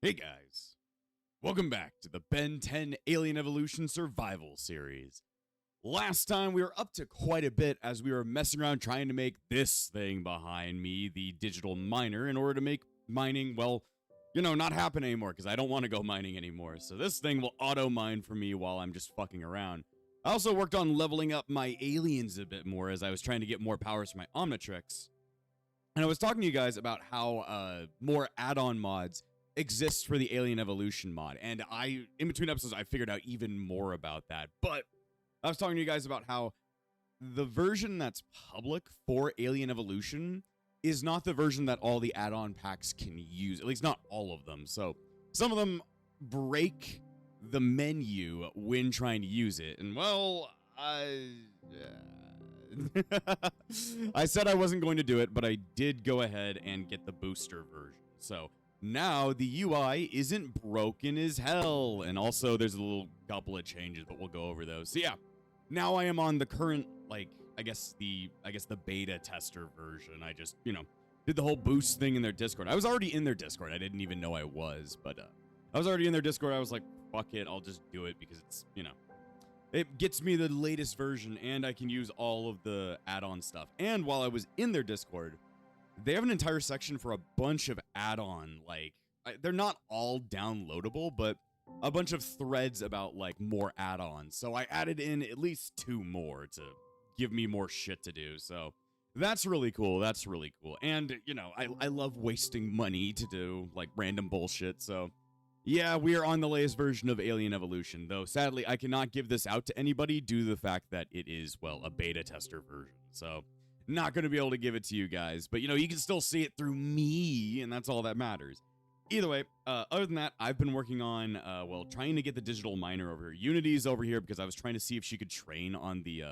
Hey guys, welcome back to the Ben 10 Alien Evolution Survival Series. Last time we were up to quite a bit as we were messing around trying to make this thing behind me, the digital miner, in order to make mining, well, not happen anymore because I don't want to go mining anymore. So this thing will auto mine for me while I'm just fucking around. I also worked on leveling up my aliens a bit more as I was trying to get more powers for my Omnitrix. And I was talking to you guys about how more add-on mods exists for the Alien Evolution mod, and in between episodes I figured out even more about that. But I was talking to you guys about how the version that's public for Alien Evolution is not the version that all the add-on packs can use, at least not all of them. So some of them break the menu when trying to use it, and well, I said I wasn't going to do it, but I did go ahead and get the booster version. So now the UI isn't broken as hell, and also there's a little couple of changes, but we'll go over those. So yeah, now I am on the current, I guess the beta tester version. I just, did the whole boost thing in their Discord. I was already in their Discord. I didn't even know I was, but I was already in their Discord. I was like, fuck it, I'll just do it because it's, it gets me the latest version, and I can use all of the add-on stuff. And while I was in their Discord, they have an entire section for a bunch of add-on, they're not all downloadable, but a bunch of threads about, more add-ons. So I added in at least 2 more to give me more shit to do. So that's really cool. That's really cool. And, I love wasting money to do, random bullshit. So yeah, we are on the latest version of Alien Evolution, though sadly I cannot give this out to anybody due to the fact that it is, well, a beta tester version. So not going to be able to give it to you guys, but you can still see it through me, and that's all that matters. Either way, other than that, I've been working on, trying to get the digital miner over here. Unity's over here because I was trying to see if she could train on the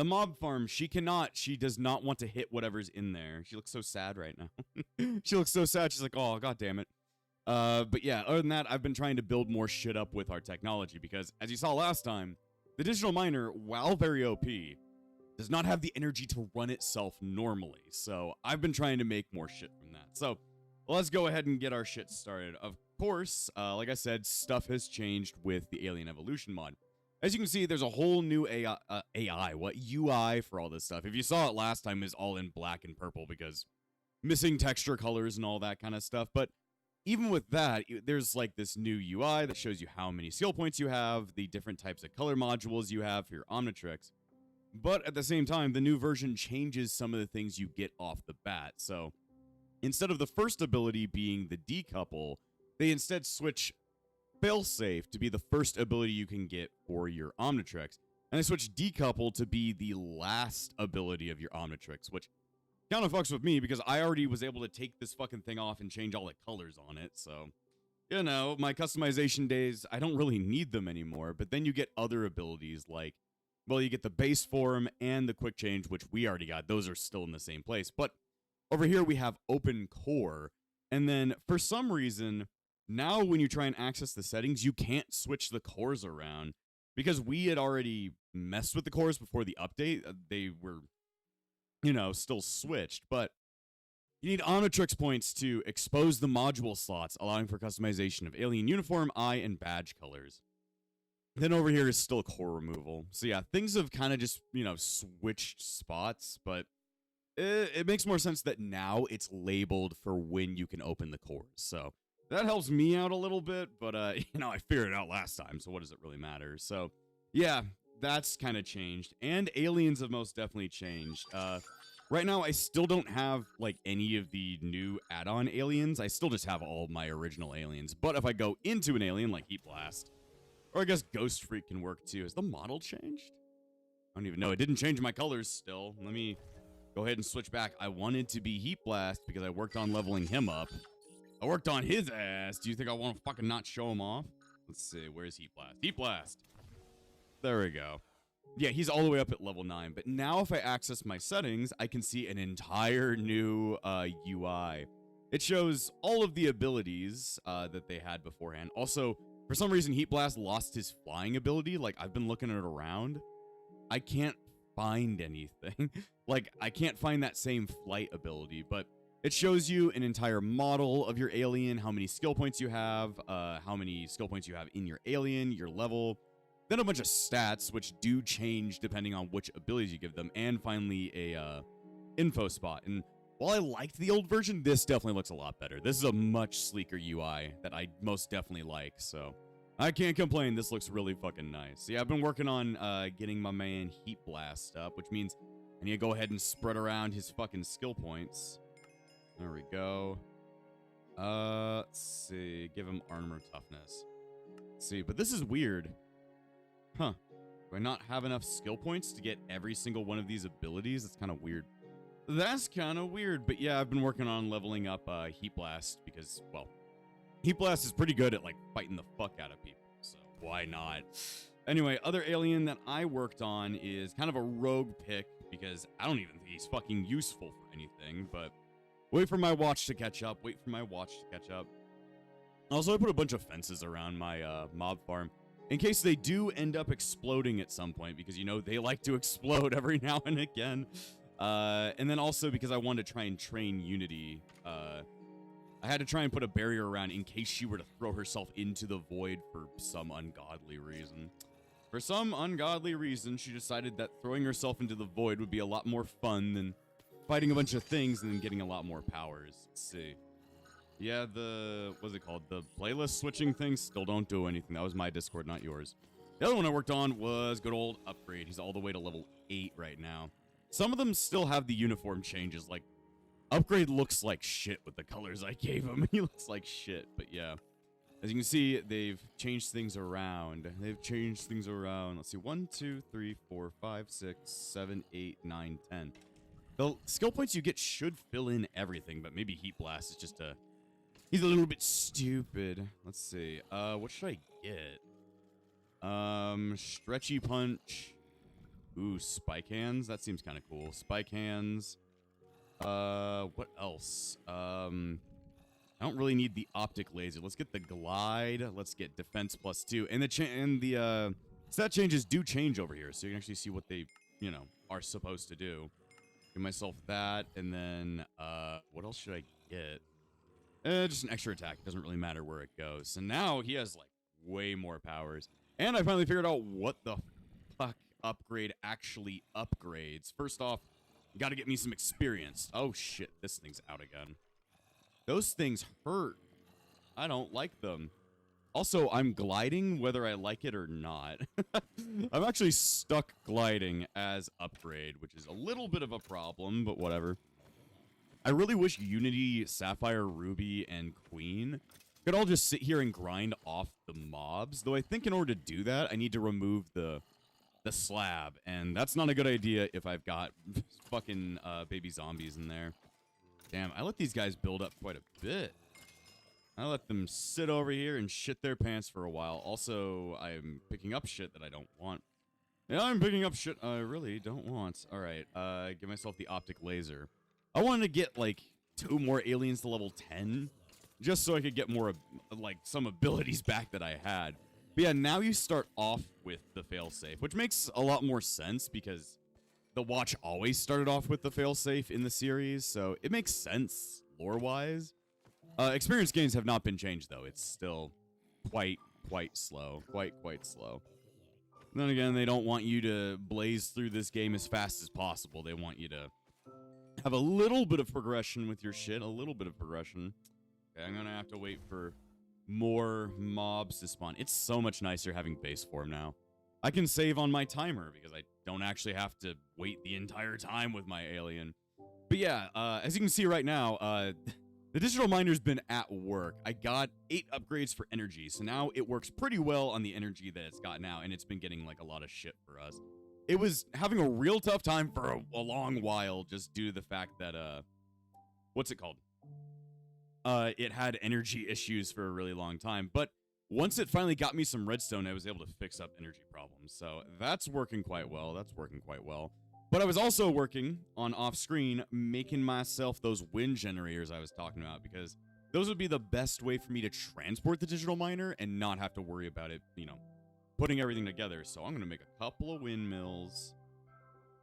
mob farm. She cannot. She does not want to hit whatever's in there. She looks so sad right now. She looks so sad. She's like, oh, god damn it. But yeah, other than that, I've been trying to build more shit up with our technology because, as you saw last time, the digital miner, while very OP, does not have the energy to run itself normally. So I've been trying to make more shit from that. So let's go ahead and get our shit started. Of course, like I said, stuff has changed with the Alien Evolution mod. As you can see, there's a whole new UI for all this stuff. If you saw it last time, it's all in black and purple because missing texture colors and all that kind of stuff. But even with that, there's this new UI that shows you how many skill points you have, the different types of color modules you have for your Omnitrix. But at the same time, the new version changes some of the things you get off the bat. So instead of the first ability being the decouple, they instead switch failsafe to be the first ability you can get for your Omnitrix. And they switch decouple to be the last ability of your Omnitrix, which kind of fucks with me because I already was able to take this fucking thing off and change all the colors on it. So, my customization days, I don't really need them anymore. But then you get other abilities you get the base form and the quick change, which we already got. Those are still in the same place. But over here we have open core. And then for some reason, now when you try and access the settings, you can't switch the cores around because we had already messed with the cores before the update. They were, still switched. But you need Omnitrix points to expose the module slots, allowing for customization of alien uniform, eye, and badge colors. Then over here is still core removal. So yeah, things have kind of just, switched spots, but it makes more sense that now it's labeled for when you can open the cores. So that helps me out a little bit, but, I figured it out last time, so what does it really matter? So yeah, that's kind of changed. And aliens have most definitely changed. Right now, I still don't have, any of the new add-on aliens. I still just have all of my original aliens. But if I go into an alien like Heat Blast, or I guess Ghost Freak can work too. Has the model changed? I don't even know. It didn't change my colors still. Let me go ahead and switch back. I wanted to be Heat Blast because I worked on leveling him up. I worked on his ass. Do you think I want to fucking not show him off? Let's see. Where's Heat Blast? Heat Blast. There we go. Yeah, he's all the way up at level 9. But now if I access my settings, I can see an entire new UI. It shows all of the abilities that they had beforehand. Also, for some reason, Heat Blast lost his flying ability. I've been looking at it around. I can't find anything. I can't find that same flight ability, but It shows you an entire model of your alien, how many skill points you have, how many skill points you have in your alien, your level, then a bunch of stats, which do change depending on which abilities you give them, and finally a info spot. And while I liked the old version, this definitely looks a lot better. This is a much sleeker UI that I most definitely like, so I can't complain. This looks really fucking nice. Yeah, I've been working on getting my man Heat Blast up, which means I need to go ahead and spread around his fucking skill points. There we go. Let's see. Give him armor toughness. Let's see, but this is weird. Huh. Do I not have enough skill points to get every single one of these abilities? That's kind of weird. That's kind of weird, but yeah, I've been working on leveling up Heat Blast because, well, Heat Blast is pretty good at, like, fighting the fuck out of people, so why not? Anyway, other alien that I worked on is kind of a rogue pick because I don't even think he's fucking useful for anything, but wait for my watch to catch up. Also, I put a bunch of fences around my mob farm in case they do end up exploding at some point because, you know, they like to explode every now and again. And then also because I wanted to try and train Unity, I had to try and put a barrier around in case she were to throw herself into the void for some ungodly reason. For some ungodly reason, she decided that throwing herself into the void would be a lot more fun than fighting a bunch of things and then getting a lot more powers. Let's see. Yeah, what's it called? The playlist switching things still don't do anything. That was my Discord, not yours. The other one I worked on was good old Upgrade. He's all the way to level 8 right now. Some of them still have the uniform changes. Like, Upgrade looks like shit with the colors I gave him. He looks like shit, but yeah. As you can see, they've changed things around. Let's see. 1, 2, 3, 4, 5, 6, 7, 8, 9, 10. The skill points you get should fill in everything, but maybe Heat Blast is just he's a little bit stupid. Let's see. What should I get? Stretchy Punch. Ooh, Spike Hands. That seems kind of cool. Spike Hands. What else? I don't really need the Optic Laser. Let's get the Glide. Let's get Defense +2. And the stat changes do change over here, so you can actually see what they, you know, are supposed to do. Give myself that, and then, what else should I get? Just an extra attack. It doesn't really matter where it goes. So now he has, like, way more powers. And I finally figured out what the fuck Upgrade actually upgrades. First off, you gotta get me some experience. Oh, shit. This thing's out again. Those things hurt. I don't like them. Also, I'm gliding whether I like it or not. I'm actually stuck gliding as Upgrade, which is a little bit of a problem, but whatever. I really wish Unity, Sapphire, Ruby, and Queen could all just sit here and grind off the mobs, though I think in order to do that, I need to remove the slab, and that's not a good idea if I've got fucking baby zombies in there. Damn, I let these guys build up quite a bit. I let them sit over here and shit their pants for a while. Also, I'm picking up shit that I don't want. Yeah, I'm picking up shit I really don't want. All right, give myself the Optic Laser. I wanted to get, like, 2 more aliens to level 10, just so I could get more, like, some abilities back that I had. But yeah, now you start off with the failsafe, which makes a lot more sense because the watch always started off with the failsafe in the series, so it makes sense lore-wise. Experience gains have not been changed, though. It's still quite slow. Quite slow. And then again, they don't want you to blaze through this game as fast as possible. They want you to have a little bit of progression with your shit. A little bit of progression. Okay, I'm gonna have to wait for more mobs to spawn. It's so much nicer having base form now. I can save on my timer because I don't actually have to wait the entire time with my alien. But yeah, as you can see right now, the digital miner's been at work. I got 8 upgrades for energy, so now it works pretty well on the energy that it's got now, and it's been getting, like, a lot of shit for us. It was having a real tough time for a long while just due to the fact that, what's it called? It had energy issues for a really long time, but once it finally got me some redstone, I was able to fix up energy problems, so that's working quite well. But I was also working on off-screen, making myself those wind generators I was talking about, because those would be the best way for me to transport the digital miner and not have to worry about it, you know, putting everything together. So I'm going to make a couple of windmills.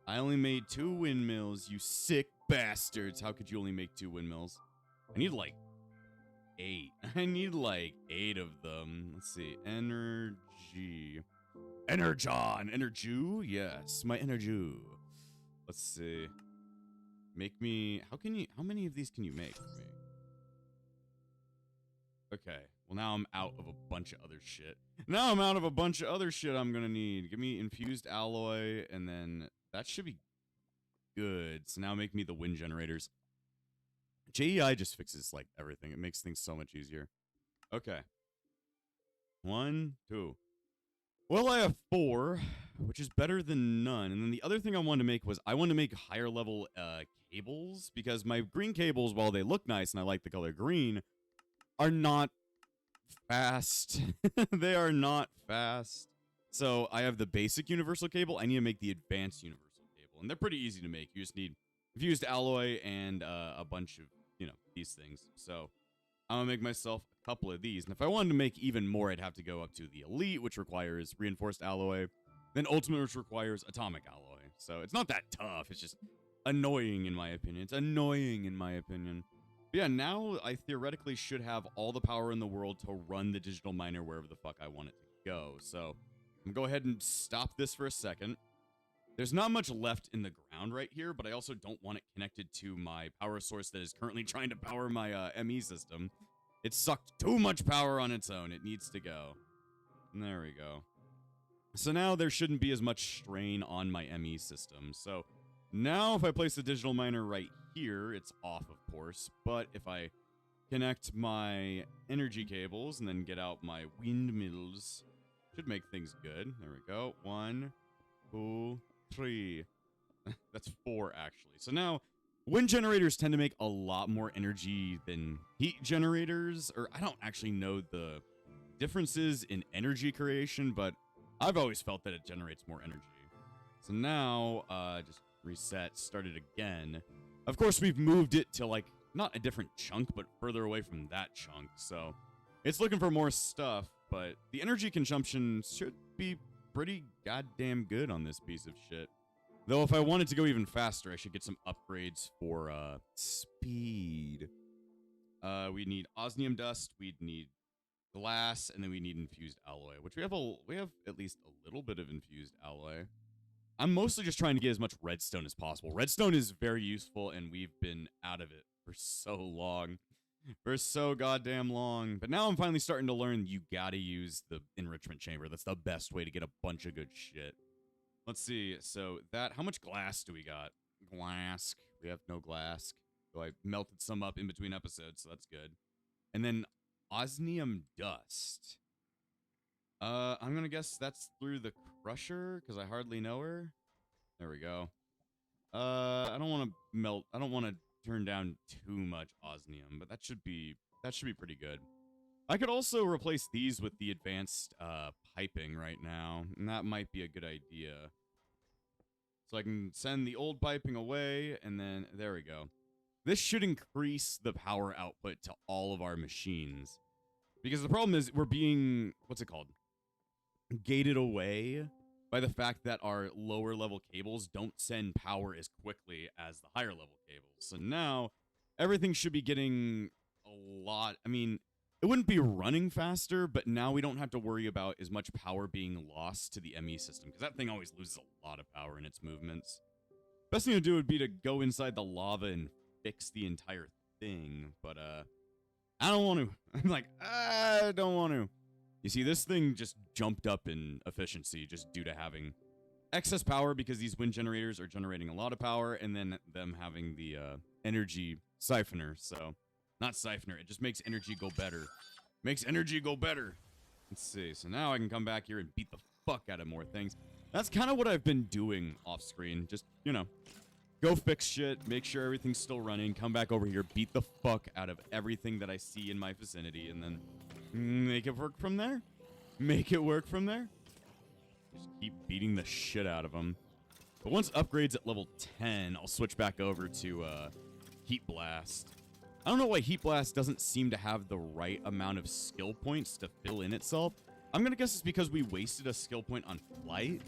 I only made 2 windmills, you sick bastards. How could you only make 2 windmills? I need like 8. I need like 8 of them. Let's see. Energy. Energon. Energy? Yes, my energy. Let's see. Make me... How many of these can you make for me? Okay. Well, now I'm out of a bunch of other shit. Now I'm out of a bunch of other shit I'm gonna need. Give me infused alloy, and then that should be good. So now make me the wind generators. JEI just fixes, like, everything. It makes things so much easier. Okay. 1, 2. Well, I have 4, which is better than none. And then the other thing I wanted to make was I wanted to make higher level cables, because my green cables, while they look nice and I like the color green, are not fast. They are not fast. So I have the basic universal cable. I need to make the advanced universal cable. And they're pretty easy to make. You just need infused alloy and a bunch of, you know, these things. So I'm going to make myself a couple of these. And if I wanted to make even more, I'd have to go up to the Elite, which requires reinforced alloy. Then Ultimate, which requires atomic alloy. So it's not that tough. It's just annoying, in my opinion. It's annoying, in my opinion. But yeah, now I theoretically should have all the power in the world to run the digital miner wherever the fuck I want it to go. So I'm going to go ahead and stop this for a second. There's not much left in the ground right here, but I also don't want it connected to my power source that is currently trying to power my ME system. It sucked too much power on its own. It needs to go. And there we go. So now there shouldn't be as much strain on my ME system. So now if I place the digital miner right here, it's off, of course. But if I connect my energy cables and then get out my windmills, should make things good. There we go. 1, 2, 3. That's 4, actually. So now wind generators tend to make a lot more energy than heat generators, or I don't actually know the differences in energy creation, but I've always felt that it generates more energy. So now, just reset, start it again. Of course, we've moved it to, like, not a different chunk, but further away from that chunk, so it's looking for more stuff, but the energy consumption should be pretty goddamn good on this piece of shit. Though if I wanted to go even faster, I should get some upgrades for speed. We need osmium dust, we'd need glass, and then we need infused alloy, which we have at least a little bit of infused alloy. I'm mostly just trying to get as much redstone as possible. Redstone is very useful, and we've been out of it for so long. For so goddamn long. But now I'm finally starting to learn you gotta use the enrichment chamber. That's the best way to get a bunch of good shit. Let's see. So how much glass do we got? Glass. We have no glass. So I melted some up in between episodes, so that's good. And then osmium dust. I'm gonna guess that's through the crusher, because I hardly know her. There we go. I don't want to melt. I don't want to turn down too much osmium, but that should be pretty good. I could also replace these with the advanced piping right now, and that might be a good idea. So I can send the old piping away, and then there we go. This should increase the power output to all of our machines. Because the problem is we're being, what's it called? Gated away by the fact that our lower level cables don't send power as quickly as the higher level cables. So now everything should be getting a lot. I mean, it wouldn't be running faster, but now we don't have to worry about as much power being lost to the ME system, because that thing always loses a lot of power in its movements. Best thing to do would be to go inside the lava and fix the entire thing, but I don't want to. I'm like, I don't want to. You see, this thing just jumped up in efficiency just due to having excess power, because these wind generators are generating a lot of power, and then them having the energy siphoner. So, not siphoner, it just makes energy go better. Makes energy go better. Let's see. So now I can come back here and beat the fuck out of more things. That's kind of what I've been doing off screen. Just, you know, go fix shit, make sure everything's still running, come back over here, beat the fuck out of everything that I see in my vicinity, and then make it work from there. Make it work from there. Just keep beating the shit out of them. But once upgrades at level 10, I'll switch back over to Heat Blast. I don't know why Heat Blast doesn't seem to have the right amount of skill points to fill in itself. I'm gonna guess it's because we wasted a skill point on Flight.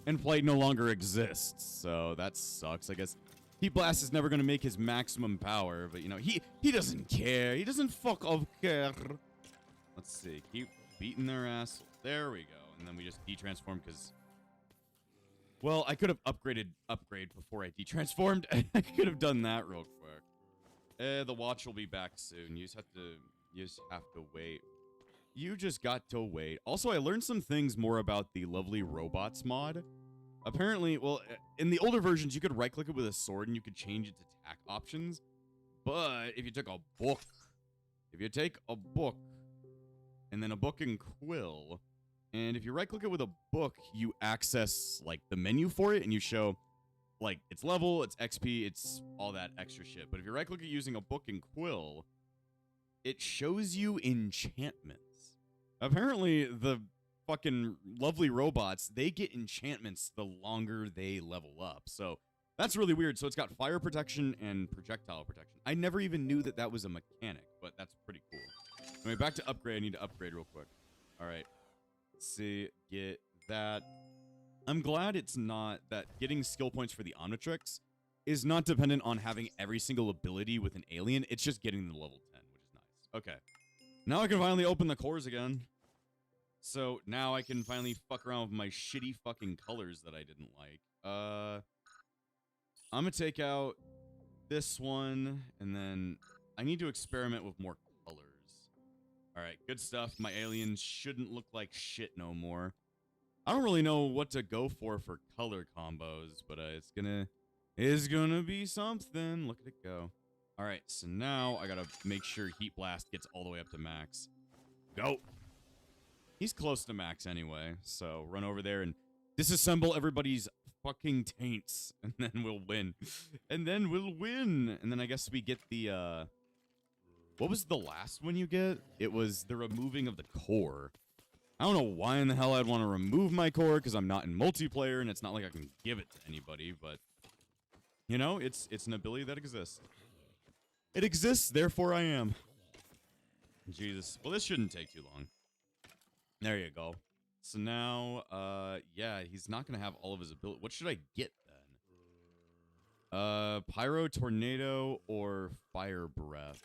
and Blight no longer exists, so that sucks. I guess Heat Blast is never going to make his maximum power, but, you know, he doesn't care. He doesn't fuck off care. Let's see. Keep beating their ass. There we go. And then we just de-transform because... Well, I could have upgrade before I de-transformed. I could have done that real quick. The watch will be back soon. You just have to wait. You just got to wait. Also, I learned some things more about the lovely robots mod. Apparently, well, in the older versions, you could right-click it with a sword and you could change its attack options. But if you take a book and then a book and quill, and if you right-click it with a book, you access, like, the menu for it, and you show, like, its level, its XP, it's all that extra shit. But if you right-click it using a book and quill, it shows you enchantments. Apparently, the fucking lovely robots, they get enchantments the longer they level up. So that's really weird. So it's got fire protection and projectile protection. I never even knew that that was a mechanic, but that's pretty cool. Anyway, back to upgrade. I need to upgrade real quick. All right. Let's see. Get that. I'm glad it's not that getting skill points for the Omnitrix is not dependent on having every single ability with an alien. It's just getting the level 10, which is nice. Okay. Now I can finally open the cores again. So now I can finally fuck around with my shitty fucking colors that I didn't like. I'm gonna take out this one, and then I need to experiment with more colors. Alright, good stuff. My aliens shouldn't look like shit no more. I don't really know what to go for color combos, but it's gonna be something. Look at it go. Alright, so now I gotta make sure Heat Blast gets all the way up to max. Go! He's close to max anyway, so run over there and disassemble everybody's fucking taints, and then we'll win. And then we'll win! And then I guess we get the, what was the last one you get? It was the removing of the core. I don't know why in the hell I'd want to remove my core, because I'm not in multiplayer, and it's not like I can give it to anybody, but... You know, it's an ability that exists. It exists, therefore I am. Jesus. Well, this shouldn't take too long. There you go. So now, yeah, he's not going to have all of his ability. What should I get then? Pyro, Tornado, or Fire Breath?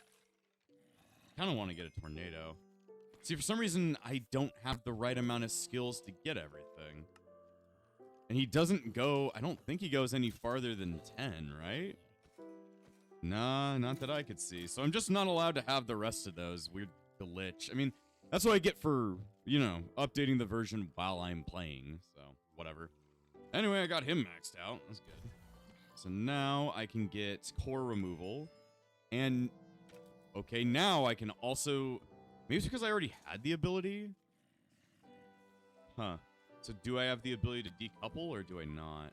I kind of want to get a Tornado. See, for some reason, I don't have the right amount of skills to get everything. And he doesn't go, I don't think he goes any farther than 10, right? Nah, not that I could see. So I'm just not allowed to have the rest of those. Weird glitch. I mean, that's what I get for, you know, updating the version while I'm playing. So, whatever. Anyway, I got him maxed out. That's good. So now I can get core removal. And, okay, now I can also... Maybe it's because I already had the ability? Huh. So do I have the ability to decouple, or do I not?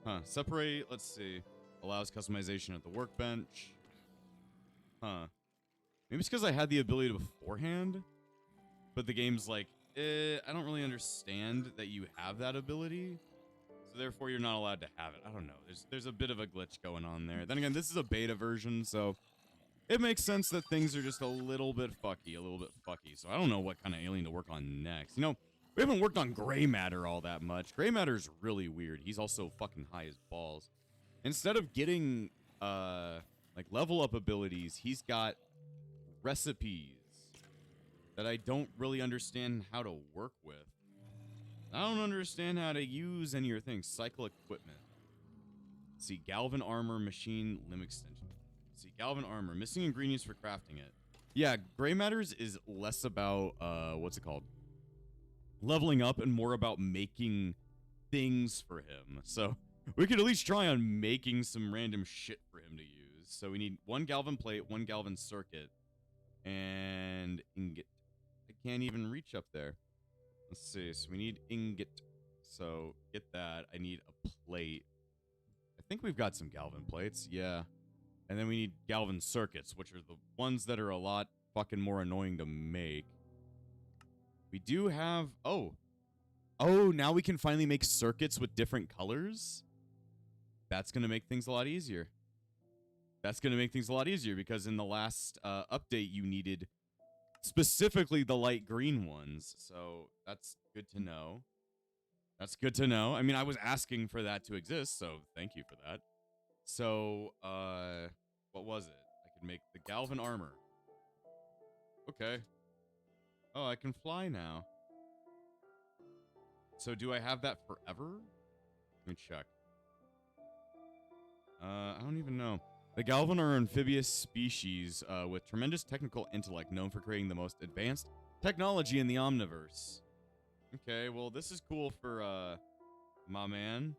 Huh. Separate, let's see. Allows customization at the workbench. Huh. Maybe it's because I had the ability beforehand, but the game's like, I don't really understand that you have that ability, so therefore you're not allowed to have it. I don't know. There's a bit of a glitch going on there. Then again, this is a beta version, so it makes sense that things are just a little bit fucky, So I don't know what kind of alien to work on next. You know, we haven't worked on Gray Matter all that much. Gray Matter's really weird. He's also fucking high as balls. Instead of getting, like, level up abilities, he's got recipes that I don't really understand how to work with. I don't understand how to use any of your things. Cycle equipment. Let's see, Galvan armor, machine, limb extension. Let's see, Galvan armor, missing ingredients for crafting it. Yeah, Gray Matters is less about, what's it called? Leveling up and more about making things for him. So we could at least try on making some random shit for him to use. So we need one Galvan plate, one Galvan circuit, and ingot. I can't even reach up there. Let's see. So we need ingot. So get that. I need a plate. I think we've got some Galvan plates. Yeah. And then we need Galvan circuits, which are the ones that are a lot fucking more annoying to make. We do have... Oh, now we can finally make circuits with different colors? That's going to make things a lot easier. Because in the last update, you needed specifically the light green ones. So that's good to know. That's good to know. I mean, I was asking for that to exist, so thank you for that. So, what was it? I could make the Galvan armor. Okay. Oh, I can fly now. So do I have that forever? Let me check. I don't even know. The Galvan are an amphibious species with tremendous technical intellect, known for creating the most advanced technology in the Omniverse. Okay, well, this is cool for my man.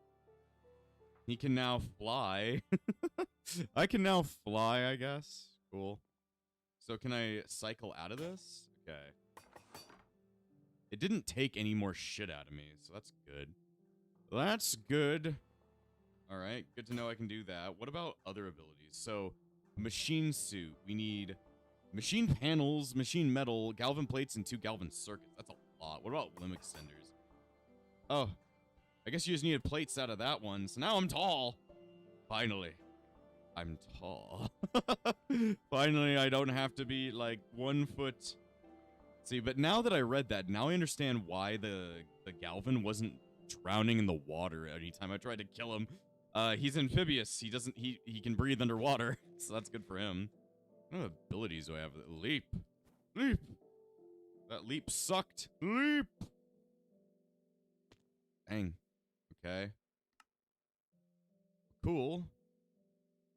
He can now fly. I can now fly, I guess. Cool. So can I cycle out of this? Okay. It didn't take any more shit out of me, so that's good. That's good. All right, good to know I can do that. What about other abilities? So, machine suit. We need machine panels, machine metal, Galvan plates, and 2 Galvan circuits. That's a lot. What about limb extenders? Oh, I guess you just needed plates out of that one. So now I'm tall. Finally. I'm tall. Finally, I don't have to be like 1 foot. See, but now that I read that, now I understand why the Galvan wasn't drowning in the water anytime I tried to kill him. He's amphibious. He can breathe underwater, so that's good for him. What abilities do I have? Leap. Leap. That leap sucked. Leap. Dang. Okay. Cool.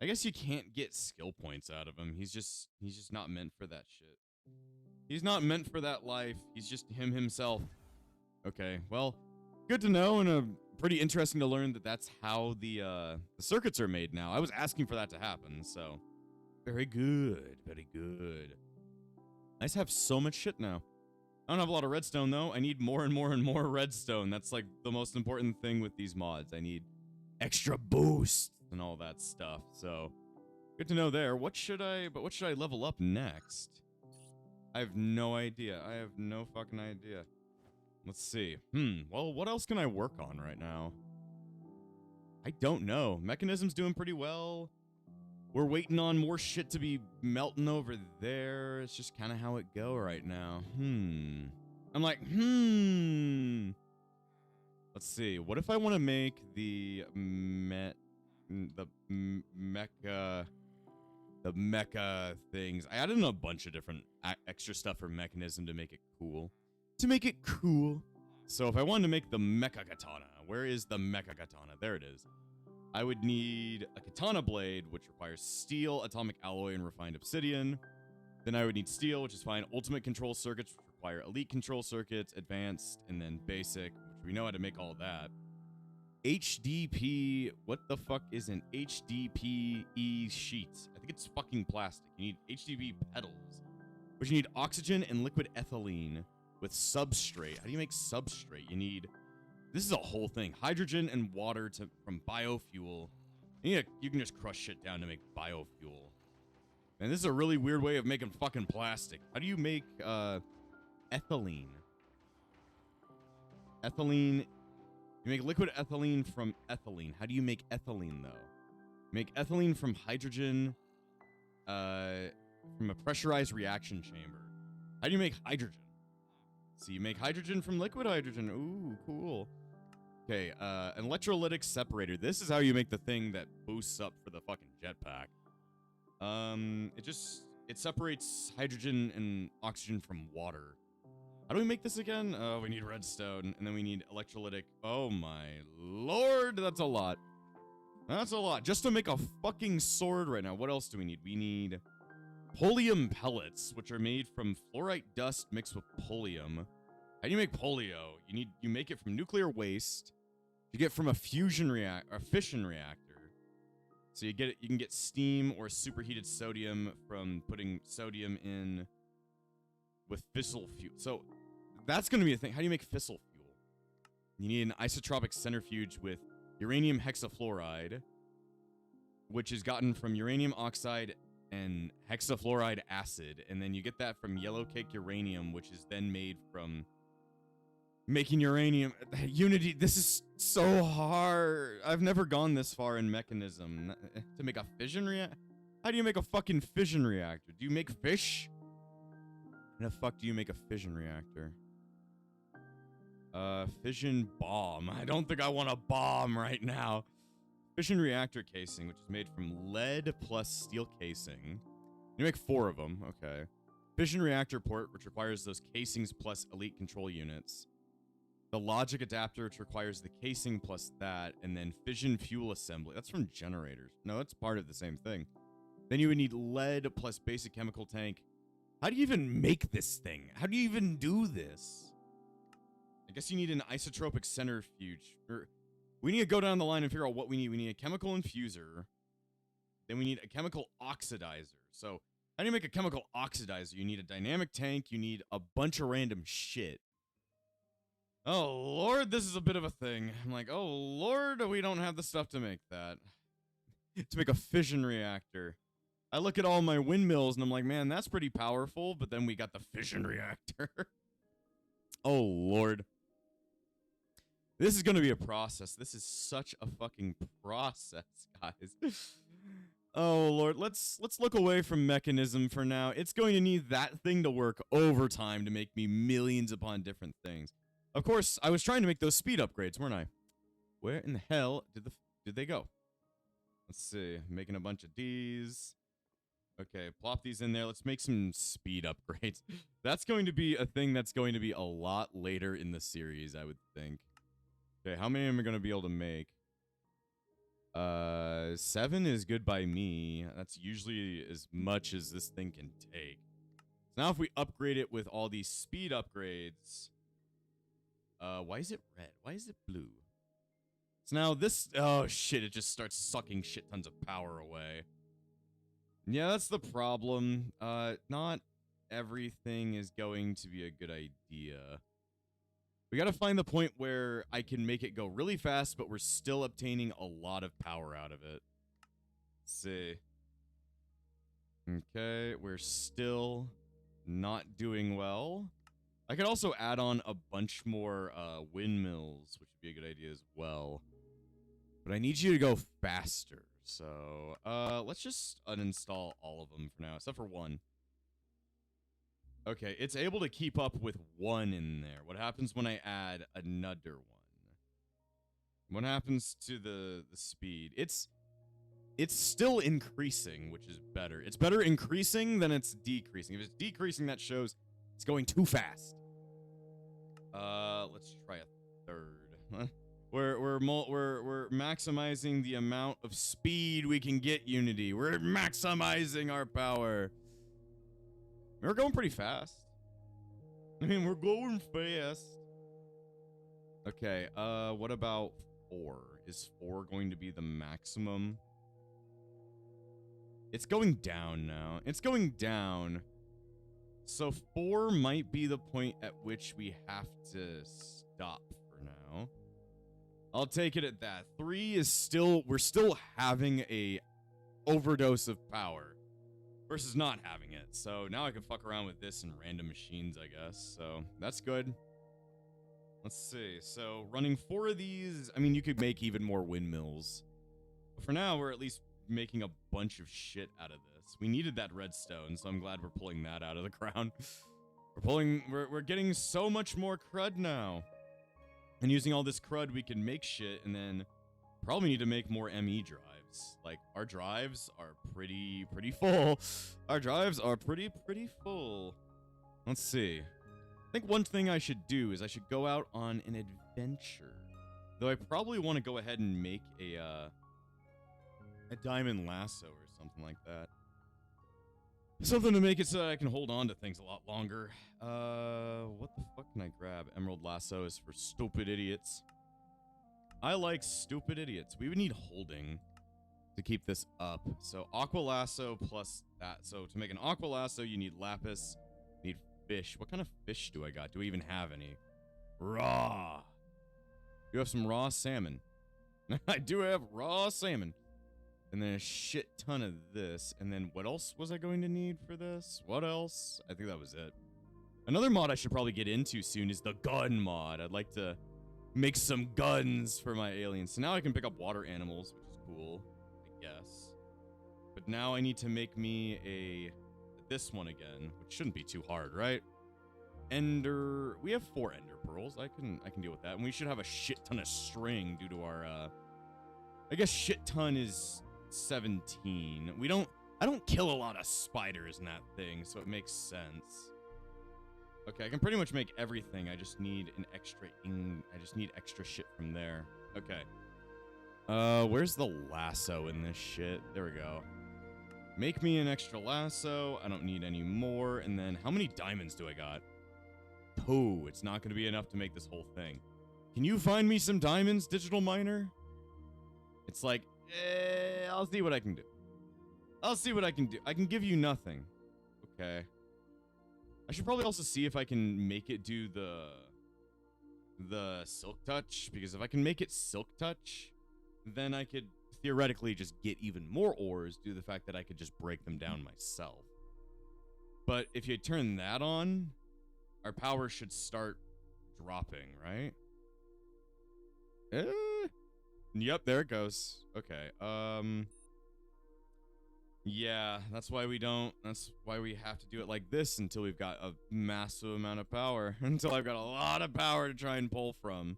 I guess you can't get skill points out of him. He's just not meant for that shit. He's not meant for that life. He's just him himself. Okay, well, good to know, and pretty interesting to learn that that's how the circuits are made now. I was asking for that to happen, so very good, very good. I just have so much shit now. I don't have a lot of redstone though. I need more and more and more redstone. That's like the most important thing with these mods. I need extra boost and all that stuff. So good to know there. What should I level up next? I have no idea. I have no fucking idea. Let's see. Well, what else can I work on right now? I don't know. Mechanism's doing pretty well. We're waiting on more shit to be melting over there. It's just kind of how it go right now. I'm like, Let's see. What if I want to make the mecha things? I added in a bunch of different extra stuff for mechanism to make it cool. So if I wanted to make the mecha katana, where is the mecha katana? There it is. I would need a katana blade, which requires steel, atomic alloy, and refined obsidian. Then I would need steel, which is fine. Ultimate control circuits, which require elite control circuits, advanced, and then basic, which we know how to make all that. HDP, what the fuck is an HDPE sheet? I think it's fucking plastic. You need HDP petals, which you need oxygen and liquid ethylene with substrate. How do you make substrate? You need, this is a whole thing. Hydrogen and water from biofuel. You can just crush shit down to make biofuel. And this is a really weird way of making fucking plastic. How do you make ethylene? Ethylene. You make liquid ethylene from ethylene. How do you make ethylene, though? Make ethylene from hydrogen from a pressurized reaction chamber. How do you make hydrogen? So you make hydrogen from liquid hydrogen. Ooh, cool. Okay, an electrolytic separator. This is how you make the thing that boosts up for the fucking jetpack. It separates hydrogen and oxygen from water. How do we make this again? Oh, we need redstone, and then we need electrolytic. Oh my lord, that's a lot. That's a lot. Just to make a fucking sword right now. What else do we need? We need Palladium pellets, which are made from fluorite dust mixed with polonium. How do you make polio? You make it from nuclear waste. You get from a fission reactor. So you can get steam or superheated sodium from putting sodium in with fissile fuel. So that's going to be a thing. How do you make fissile fuel? You need an isotropic centrifuge with uranium hexafluoride, which is gotten from uranium oxide and hexafluoride acid. And then you get that from yellow cake uranium, which is then made from making uranium. Unity, this is so hard. I've never gone this far in mechanism. To make a fission reactor? How do you make a fucking fission reactor? Do you make fish? How the fuck do you make a fission reactor? Fission bomb. I don't think I want a bomb right now. Fission reactor casing, which is made from lead plus steel casing. You make 4 of them. Okay. Fission reactor port, which requires those casings plus elite control units. The logic adapter, which requires the casing plus that. And then fission fuel assembly. That's from generators. No, it's part of the same thing. Then you would need lead plus basic chemical tank. How do you even make this thing? How do you even do this? I guess you need an isotropic centrifuge. We need to go down the line and figure out what we need. We need a chemical infuser. Then we need a chemical oxidizer. So how do you make a chemical oxidizer? You need a dynamic tank. You need a bunch of random shit. Oh, Lord, this is a bit of a thing. I'm like, oh, Lord, we don't have the stuff to make that. To make a fission reactor. I look at all my windmills and I'm like, man, that's pretty powerful. But then we got the fission reactor. Oh, Lord. This is going to be a process. This is such a fucking process, guys. Oh, Lord. Let's look away from mechanism for now. It's going to need that thing to work overtime to make me millions upon different things. Of course, I was trying to make those speed upgrades, weren't I? Where in the hell did they go? Let's see. Making a bunch of D's. Okay, plop these in there. Let's make some speed upgrades. That's going to be a thing that's going to be a lot later in the series, I would think. Okay, how many am I going to be able to make? 7 is good by me. That's usually as much as this thing can take. So now if we upgrade it with all these speed upgrades... why is it red? Why is it blue? So now this... Oh, shit, it just starts sucking shit tons of power away. Yeah, that's the problem. Not everything is going to be a good idea. We gotta find the point where I can make it go really fast, but we're still obtaining a lot of power out of it. Let's see. Okay, we're still not doing well. I could also add on a bunch more windmills, which would be a good idea as well. But I need you to go faster. So, let's just uninstall all of them for now, except for one. Okay, it's able to keep up with 1 in there. What happens when I add another one? What happens to the speed? It's still increasing, which is better. It's better increasing than it's decreasing. If it's decreasing, that shows it's going too fast. Let's try a 3rd. We're maximizing the amount of speed we can get, Unity. We're maximizing our power. We're going pretty fast. I mean, we're going fast. Okay, what about 4? Is 4 going to be the maximum? It's going down now. It's going down. So 4 might be the point at which we have to stop for now. I'll take it at that. 3 is still... We're still having a overdose of power. Versus not having it. So now I can fuck around with this and random machines, I guess. So that's good. Let's see. So running 4 of these... I mean, you could make even more windmills. But for now, we're at least making a bunch of shit out of this. We needed that redstone, so I'm glad we're pulling that out of the ground. We're getting so much more crud now. And using all this crud, we can make shit, and then probably need to make more ME drives. Like, our drives are pretty full. Our drives are pretty full. Let's see. I think one thing I should do is I should go out on an adventure. Though I probably want to go ahead and make a diamond lasso or something like that. Something to make it so that I can hold on to things a lot longer. What the fuck can I grab? Emerald lasso is for stupid idiots. I like stupid idiots. We would need holding to keep this up. So aqua lasso plus that. So to make an aqua lasso, you need lapis, you need fish. What kind of fish do I got? Do we even have any? Raw. You have some raw salmon. I do have raw salmon. And then a shit ton of this. And then what else was I going to need for this? What else? I think that was it. Another mod I should probably get into soon is the gun mod. I'd like to make some guns for my aliens. So now I can pick up water animals, which is cool, I guess. But now I need to make me this one again, which shouldn't be too hard, right? ender. We have 4 ender pearls. I can deal with that. And we should have a shit ton of string due to our I guess shit ton is 17. I don't kill a lot of spiders in that thing, so it makes sense. Okay, I can pretty much make everything. I just need an extra I just need extra shit from there. Okay. Where's the lasso in this shit? There we go. Make me an extra lasso. I don't need any more. And then how many diamonds do I got? Oh, it's not going to be enough to make this whole thing. Can you find me some diamonds, digital miner? It's like, I'll see what I can do. I'll see what I can do. I can give you nothing. Okay. I should probably also see if I can make it do the silk touch, because if I can make it silk touch, then I could theoretically just get even more ores due to the fact that I could just break them down myself. But if you turn that on, our power should start dropping, right? Yep, there it goes. Okay. Yeah, that's why we have to do it like this until we've got a massive amount of power. Until I've got a lot of power to try and pull from.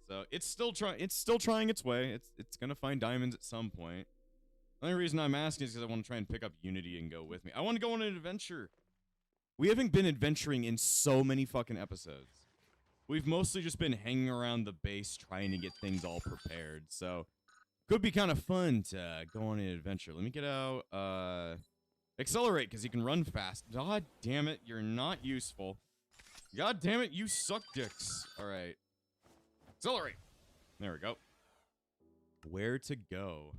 So it's still trying its way. It's gonna find diamonds at some point. The only reason I'm asking is because I want to try and pick up Unity and go with me. I want to go on an adventure. We haven't been adventuring in so many fucking episodes. We've mostly just been hanging around the base trying to get things all prepared. So could be kind of fun to go on an adventure. Let me get out, accelerate, because you can run fast. God damn it, you're not useful. God damn it, you suck dicks. All right. Accelerate. There we go. Where to go?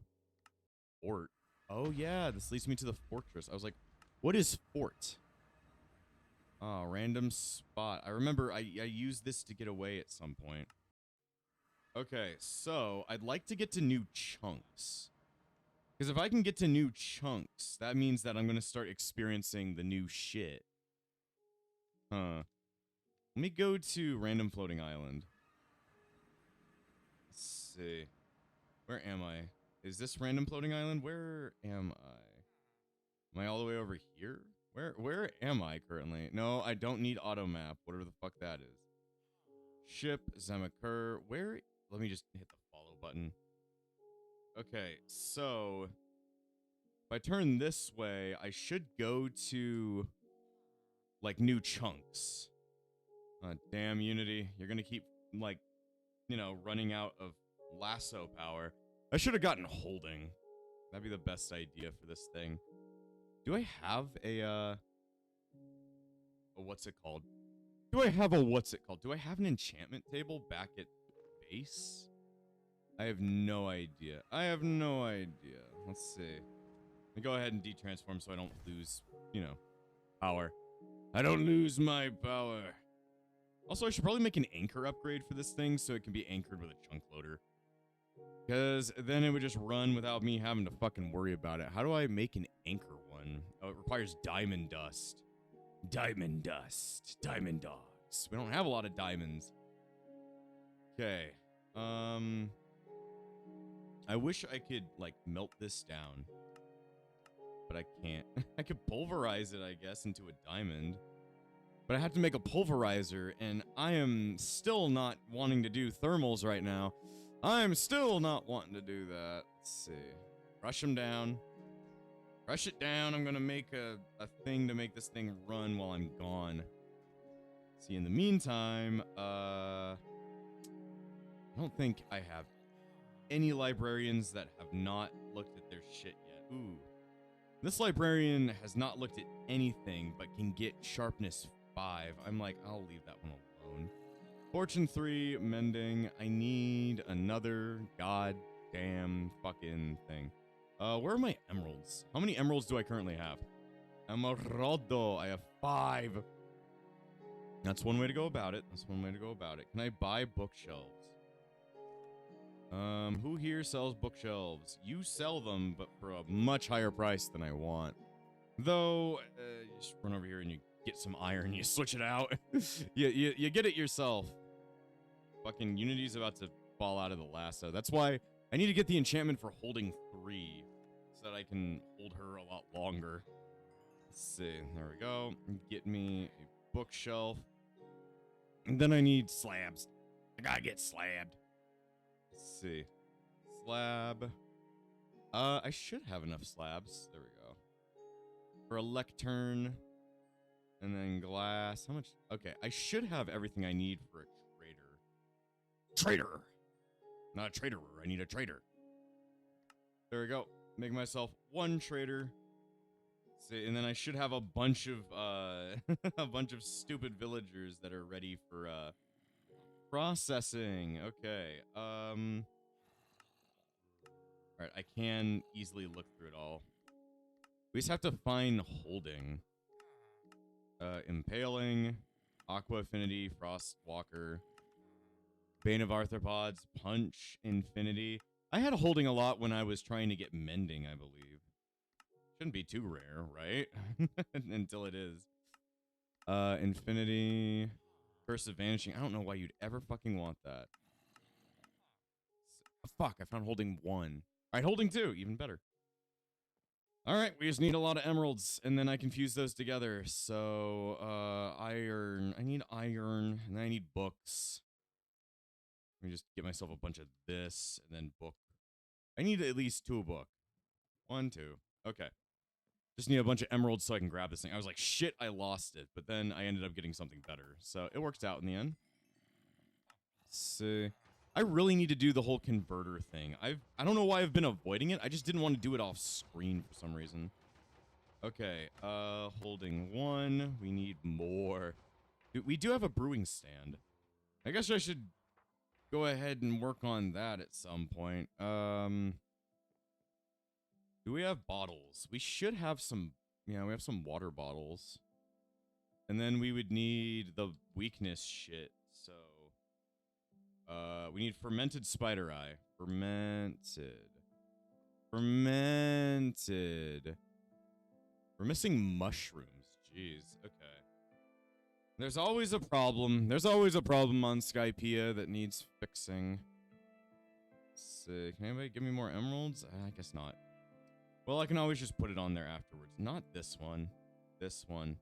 Fort. Oh, yeah, this leads me to the fortress. I was like, what is fort? Oh, random spot. I remember I used this to get away at some point. Okay, so I'd like to get to new chunks. Because if I can get to new chunks, that means that I'm going to start experiencing the new shit. Huh. Let me go to random floating island. Let's see. Where am I? Is this random floating island? Where am I? Am I all the way over here? Where am I currently? No, I don't need auto map, whatever the fuck that is. Ship, Zamakur, where? Let me just hit the follow button. Okay, so if I turn this way, I should go to like new chunks. Damn Unity, you're gonna keep like, you know, running out of lasso power. I should have gotten holding. That'd be the best idea for this thing. Do I have a what's it called? Do I have an enchantment table back at base? I have no idea. Let's see. Let me go ahead and detransform so I don't lose, you know, power. I don't lose my power. Also, I should probably make an anchor upgrade for this thing so it can be anchored with a chunk loader. Because then it would just run without me having to fucking worry about it. How do I make an anchor one? Oh, it requires diamond dust. Diamond dust. Diamond dogs. We don't have a lot of diamonds. Okay. I wish I could, like, melt this down. But I can't. I could pulverize it, I guess, into a diamond. But I have to make a pulverizer, and I am still not wanting to do thermals right now. I'm still not wanting to do that. Let's see. Rush them down. Rush it down. I'm going to make a thing to make this thing run while I'm gone. See, in the meantime, I don't think I have any librarians that have not looked at their shit yet. Ooh. This librarian has not looked at anything but can get sharpness 5. I'm like, I'll leave that one alone. Fortune 3, mending. I need another goddamn fucking thing. Where are my emeralds? How many emeralds do I currently have? Emeraldo. I have 5. That's one way to go about it. Can I buy bookshelves? Who here sells bookshelves? You sell them, but for a much higher price than I want. Though, you just run over here and you get some iron, you switch it out. you get it yourself. Fucking Unity's about to fall out of the lasso. That's why I need to get the enchantment for holding 3, so that I can hold her a lot longer. Let's see. There we go. Get me a bookshelf. And then I need slabs. I gotta get slabbed. Let's see. Slab. I should have enough slabs. There we go. For a lectern. And then glass. How much? Okay, I should have everything I need for a trader. Trader! Not a traderer. I need a trader. There we go. Make myself one trader. See, and then I should have a bunch of a bunch of stupid villagers that are ready for processing. Okay. Alright, I can easily look through it all. We just have to find holding. Impaling, Aqua Affinity, Frost Walker, Bane of Arthropods, Punch, Infinity. I had holding a lot when I was trying to get mending, I believe. Shouldn't be too rare, right? Until it is. Infinity, Curse of Vanishing. I don't know why you'd ever fucking want that. Fuck, I found holding 1. Alright, holding 2, even better. Alright, we just need a lot of emeralds, and then I can fuse those together. So, iron. I need iron, and then I need books. Let me just get myself a bunch of this, and then book. I need at least 2 a book. 1, 2. Okay. Just need a bunch of emeralds so I can grab this thing. I was like, shit, I lost it. But then I ended up getting something better. So, it worked out in the end. Let's see. I really need to do the whole converter thing. I don't know why I've been avoiding it. I just didn't want to do it off screen for some reason. Okay, holding 1. We need more. We do have a brewing stand. I guess I should go ahead and work on that at some point. Do we have bottles? We should have some. Yeah, we have some water bottles. And then we would need the weakness shit. So we need fermented spider eye. Fermented. We're missing mushrooms. Jeez. Okay. There's always a problem. There's always a problem on Skypea that needs fixing. Sick. Can anybody give me more emeralds? I guess not. Well, I can always just put it on there afterwards. Not this one. This one.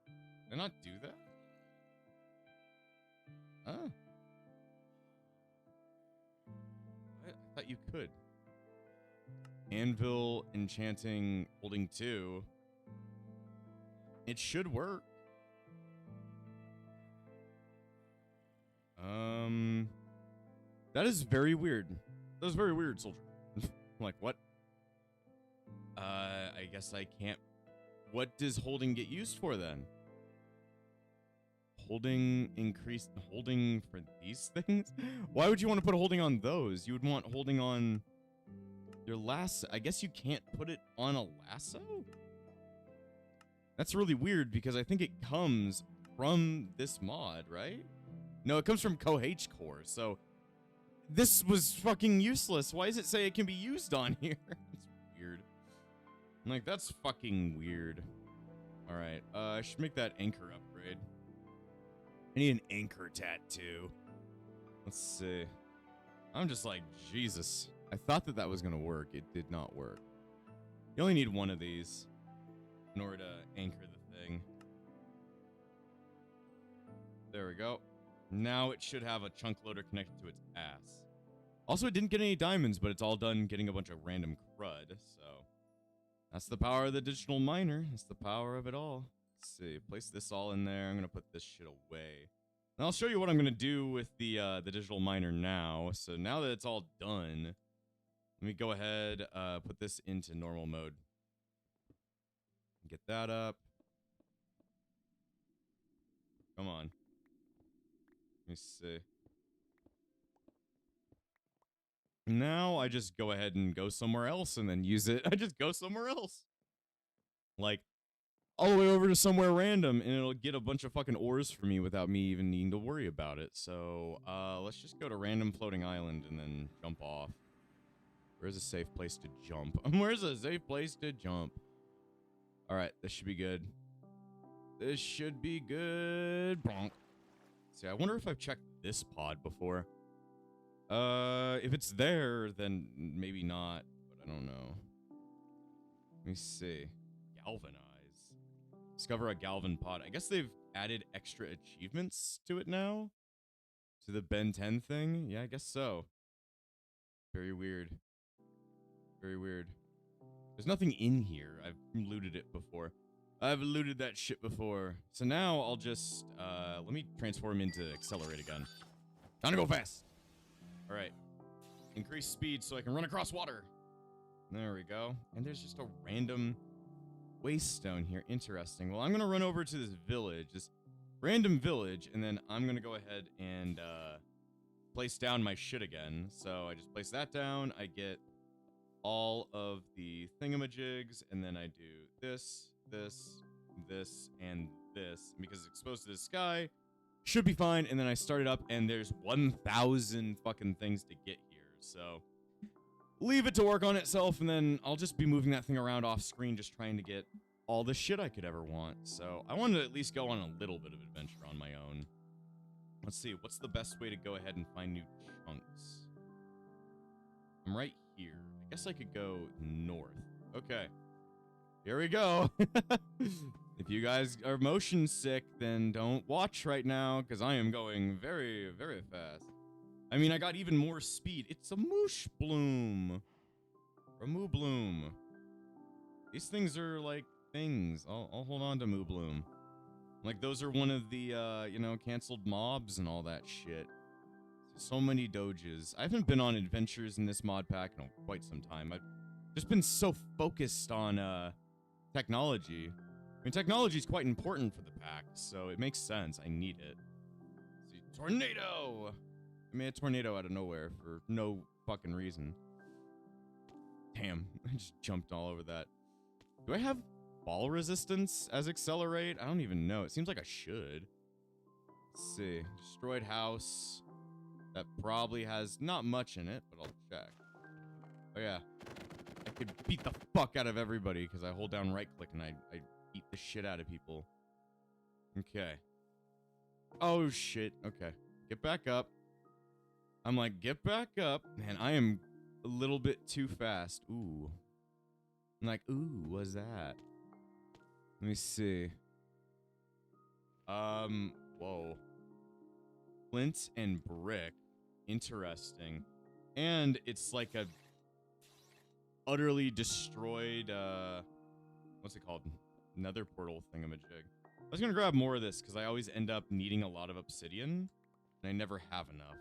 Did I not do that? Ah. I thought you could. Anvil, enchanting, holding 2. It should work. That is very weird. That is very weird, soldier. I'm like, what? I guess I can't. What does holding get used for then? Holding increased holding for these things? Why would you want to put holding on those? You would want holding on your lasso. I guess you can't put it on a lasso? That's really weird because I think it comes from this mod, right? No, it comes from Coh Core, so this was fucking useless. Why does it say it can be used on here? It's weird. I'm like, that's fucking weird. Alright, I should make that anchor upgrade. I need an anchor tattoo. Let's see. I'm just like, Jesus. I thought that was going to work. It did not work. You only need 1 of these in order to anchor the thing. There we go. Now it should have a chunk loader connected to its ass. Also, it didn't get any diamonds, but it's all done getting a bunch of random crud, so that's the power of the digital miner. That's the power of it all. Let's see. Place this all in there. I'm going to put this shit away. And I'll show you what I'm going to do with the digital miner now. So now that it's all done, let me go ahead, put this into normal mode. Get that up. Come on. Let me see. Now I just go ahead and go somewhere else and then use it. I just go somewhere else. Like, all the way over to somewhere random, and it'll get a bunch of fucking ores for me without me even needing to worry about it. So, let's just go to random floating island and then jump off. Where's a safe place to jump? Where's a safe place to jump? Alright, this should be good. This should be good. Bonk. See, I wonder if I've checked this pod before. If it's there, then maybe not, but I don't know. Let me see. Galvanize. Discover a Galvan pod. I guess they've added extra achievements to it now? To the Ben 10 thing? Yeah, I guess so. Very weird. Very weird. There's nothing in here. I've looted it before. I've looted that shit before. So now I'll just, let me transform into Accelerate again. Time to go fast. All right. Increase speed so I can run across water. There we go. And there's just a random waste stone here. Interesting. Well, I'm going to run over to this village, this random village, and then I'm going to go ahead and place down my shit again. So I just place that down. I get all of the thingamajigs, and then I do this, this, this, and this. And because it's exposed to the sky, should be fine. And then I start it up, and there's 1,000 fucking things to get here. So leave it to work on itself, and then I'll just be moving that thing around off screen, just trying to get all the shit I could ever want. So I wanted to at least go on a little bit of adventure on my own. Let's see, what's the best way to go ahead and find new chunks? I'm right here. I guess I could go north. Okay. Here we go. If you guys are motion sick, then don't watch right now, because I am going very, very fast. I mean, I got even more speed. It's a moosh bloom. Or a moo bloom. These things are like things. I'll hold on to moo bloom. Like, those are one of the, you know, canceled mobs and all that shit. So many doges. I haven't been on adventures in this mod pack in quite some time. I've just been so focused on, technology. I mean, technology is quite important for the pack, so it makes sense. I need it. Let's see, tornado! I made a tornado out of nowhere for no fucking reason. Damn, I just jumped all over that. Do I have fall resistance as Accelerate? I don't even know. It seems like I should. Let's see. Destroyed house. That probably has not much in it, but I'll check. Oh yeah. I could beat the fuck out of everybody because I hold down right click and I beat the shit out of people. Okay. Oh shit. Okay. Get back up. I'm like, get back up. Man, I am a little bit too fast. Ooh. I'm like, ooh, what's that? Let me see. Whoa. Flint and brick. Interesting. And it's like a utterly destroyed, what's it called? Nether portal thingamajig. I was gonna grab more of this because I always end up needing a lot of obsidian, and I never have enough.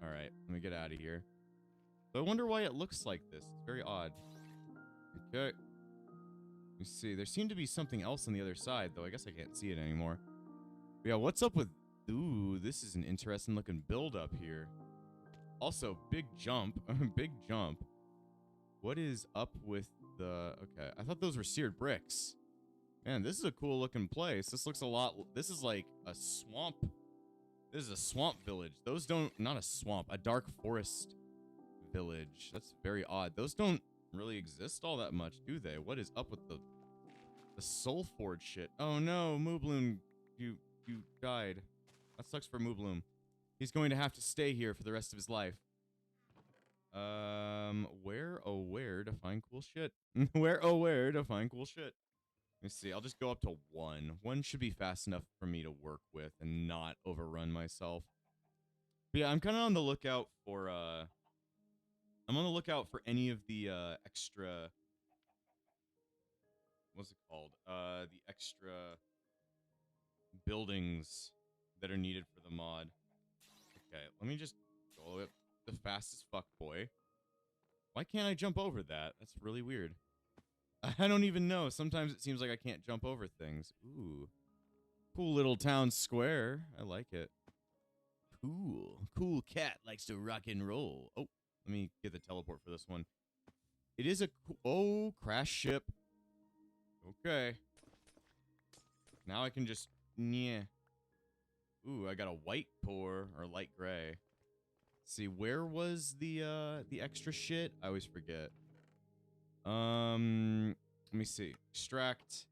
Alright, let me get out of here. So I wonder why it looks like this. It's very odd. Okay. Let me see. There seemed to be something else on the other side, though. I guess I can't see it anymore. But yeah, what's up with... Ooh, this is an interesting looking build up here. Also, big jump. Big jump. What is up with the... Okay, I thought those were seared bricks. Man, this is a cool looking place. This looks a lot... This is like a swamp... This is a swamp village. Those don't... Not a swamp. A dark forest village. That's very odd. Those don't really exist all that much, do they? What is up with the soul forge shit? Oh no, Moobloom, you died. That sucks for Moobloom. He's going to have to stay here for the rest of his life. Where, oh where to find cool shit? Where, oh where to find cool shit? Let me see, I'll just go up to 1. 1 should be fast enough for me to work with and not overrun myself. But yeah, I'm kind of on the lookout for, I'm on the lookout for any of the, extra... What's it called? The extra buildings that are needed for the mod. Okay, let me just go up the fastest fuck boy. Why can't I jump over that? That's really weird. I don't even know. Sometimes it seems like I can't jump over things. Ooh. Cool little town square. I like it. Cool. Cool cat likes to rock and roll. Oh, let me get the teleport for this one. It is a... Oh, crash ship. Okay. Now I can just... Yeah. Ooh, I got a white core or light gray. Let's see, where was the extra shit? I always forget. Let me see. Extract.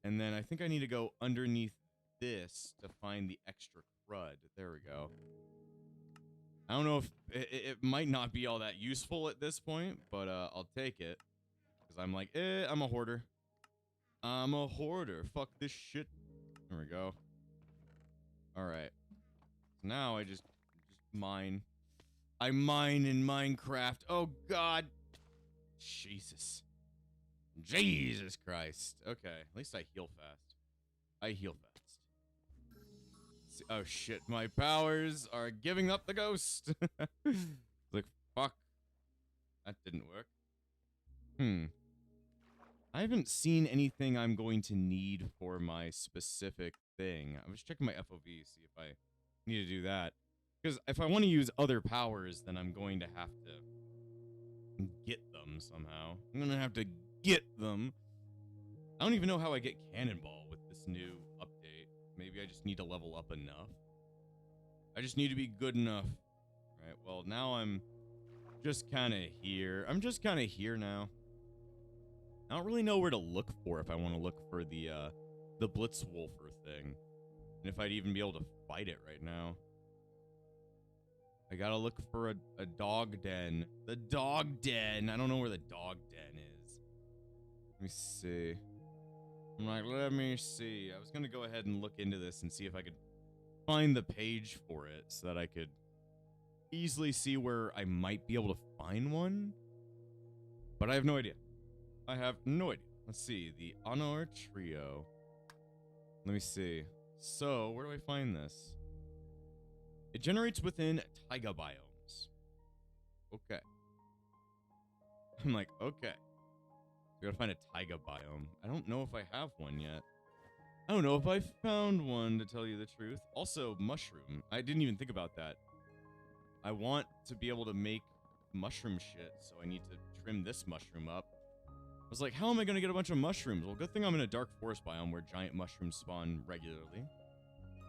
And then I think I need to go underneath this to find the extra crud. There we go. I don't know if... It might not be all that useful at this point, but I'll take it. Because I'm like, I'm a hoarder. I'm a hoarder. Fuck this shit. There we go. All right. So now I just mine. I mine in Minecraft. Oh, God. Jesus. Jesus Christ. Okay. At least I heal fast. I heal fast. Oh, shit. My powers are giving up the ghost. Like, fuck. That didn't work. I haven't seen anything I'm going to need for my specific thing. I was checking my FOV, see if I need to do that. Because if I want to use other powers, then I'm going to have to get them somehow. I'm going to have to get them. I don't even know how I get Cannonball with this new update. Maybe I just need to level up enough. I just need to be good enough. All right, well, now I'm just kind of here. I'm just kind of here now. I don't really know where to look for if I want to look for the Blitzwolfer thing. And if I'd even be able to fight it right now. I gotta look for a dog den. The dog den! I don't know where the dog den is. Let me see. I'm like, let me see. I was gonna go ahead and look into this and see if I could find the page for it so that I could easily see where I might be able to find one. But I have no idea. I have no idea. Let's see. The Honor Trio. Let me see. So, where do I find this? It generates within taiga biomes. Okay. I'm like, okay. I gotta find a taiga biome. I don't know if I have one yet. I don't know if I found one, to tell you the truth. Also, mushroom. I didn't even think about that. I want to be able to make mushroom shit, so I need to trim this mushroom up. I was like, how am I going to get a bunch of mushrooms? Well, good thing I'm in a dark forest biome where giant mushrooms spawn regularly.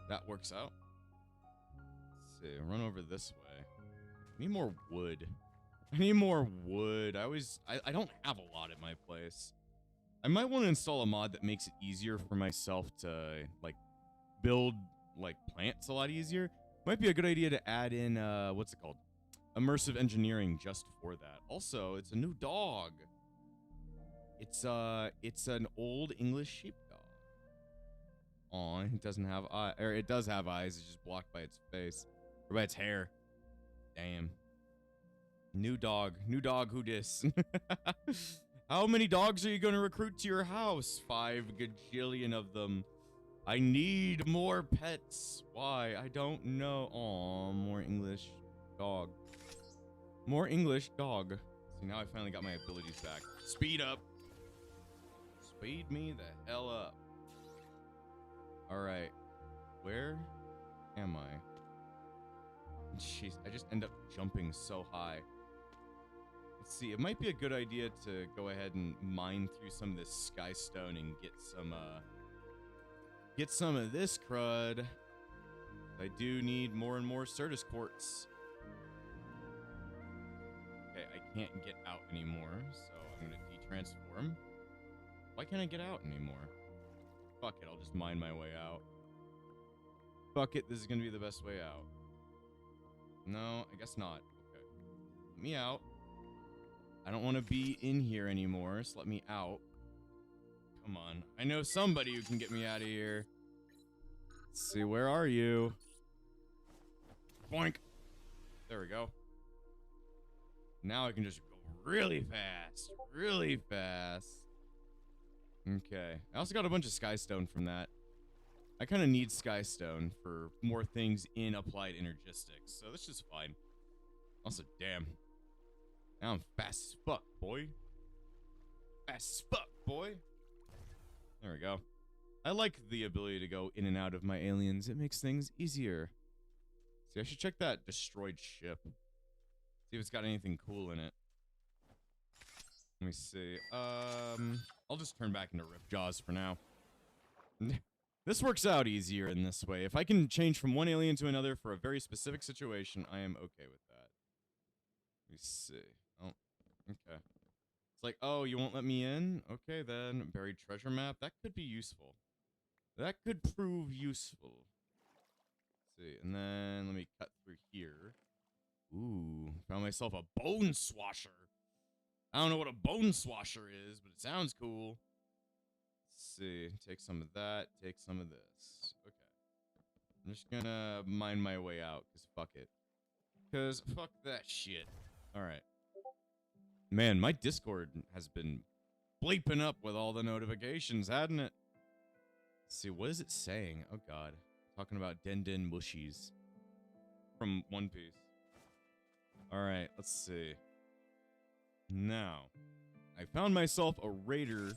That works out. Let's see, run over this way. I need more wood. I need more wood. I don't have a lot at my place. I might want to install a mod that makes it easier for myself to, like, build, like, plants a lot easier. Might be a good idea to add in, what's it called? Immersive engineering just for that. Also, it's a new dog. It's an old English sheepdog. Aw, it doesn't have eyes, or it does have eyes, it's just blocked by its face. Or by its hair. Damn. New dog who dis? How many dogs are you gonna recruit to your house? 5 gajillion of them. I need more pets. Why? I don't know. Aw, more English dog. More English dog. See, now I finally got my abilities back. Speed up. Speed me the hell up. Alright. Where am I? Jeez, I just end up jumping so high. Let's see, it might be a good idea to go ahead and mine through some of this sky stone and get some of this crud. I do need more and more Certus quartz. Okay, I can't get out anymore, so I'm gonna de-transform. Why can't I get out anymore? Fuck it, I'll just mine my way out. Fuck it, this is gonna be the best way out. No, I guess not. Okay. Let me out. I don't want to be in here anymore, so let me out. Come on. I know somebody who can get me out of here. Let's see, where are you? Boink. There we go. Now I can just go really fast. Really fast. Okay. I also got a bunch of Skystone from that. I kind of need Skystone for more things in Applied Energistics, so this is fine. Also, damn. Now I'm fast as fuck, boy. Fast as fuck, boy. There we go. I like the ability to go in and out of my aliens. It makes things easier. See, I should check that destroyed ship. See if it's got anything cool in it. Let me see. I'll just turn back into Ripjaws for now. This works out easier in this way. If I can change from one alien to another for a very specific situation, I am okay with that. Let me see. Oh, okay. It's like, oh, you won't let me in? Okay, then. Buried treasure map. That could be useful. That could prove useful. Let's see. And then let me cut through here. Ooh, found myself a bone swasher. I don't know what a bone swasher is, but it sounds cool. Let's see. Take some of that. Take some of this. Okay. I'm just gonna mine my way out, because fuck it. Because fuck that shit. Alright. Man, my Discord has been bleeping up with all the notifications, hadn't it? Let's see, what is it saying? Oh god. Talking about Den Den Mushies. From One Piece. Alright, let's see. Now, I found myself a raider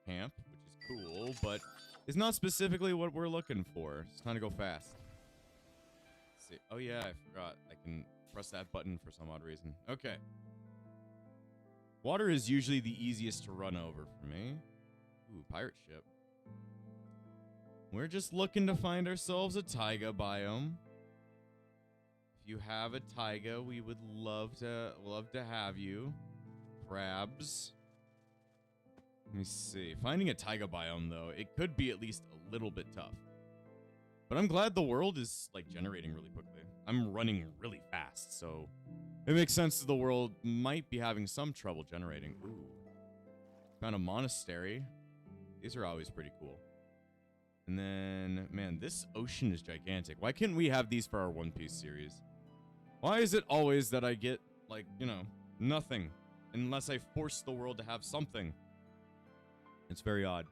camp, which is cool, but it's not specifically what we're looking for. It's time to go fast. Let's see. Oh yeah, I forgot. I can press that button for some odd reason. Okay. Water is usually the easiest to run over for me. Ooh, pirate ship. We're just looking to find ourselves a taiga biome. If you have a taiga, we would love to have you. Crabs. Let me see. Finding a taiga biome, though, it could be at least a little bit tough. But I'm glad the world is, like, generating really quickly. I'm running really fast, so it makes sense that the world might be having some trouble generating. Ooh. Found a monastery. These are always pretty cool. And then, man, this ocean is gigantic. Why can't we have these for our One Piece series? Why is it always that I get, like, you know, nothing? Unless I force the world to have something. It's very odd.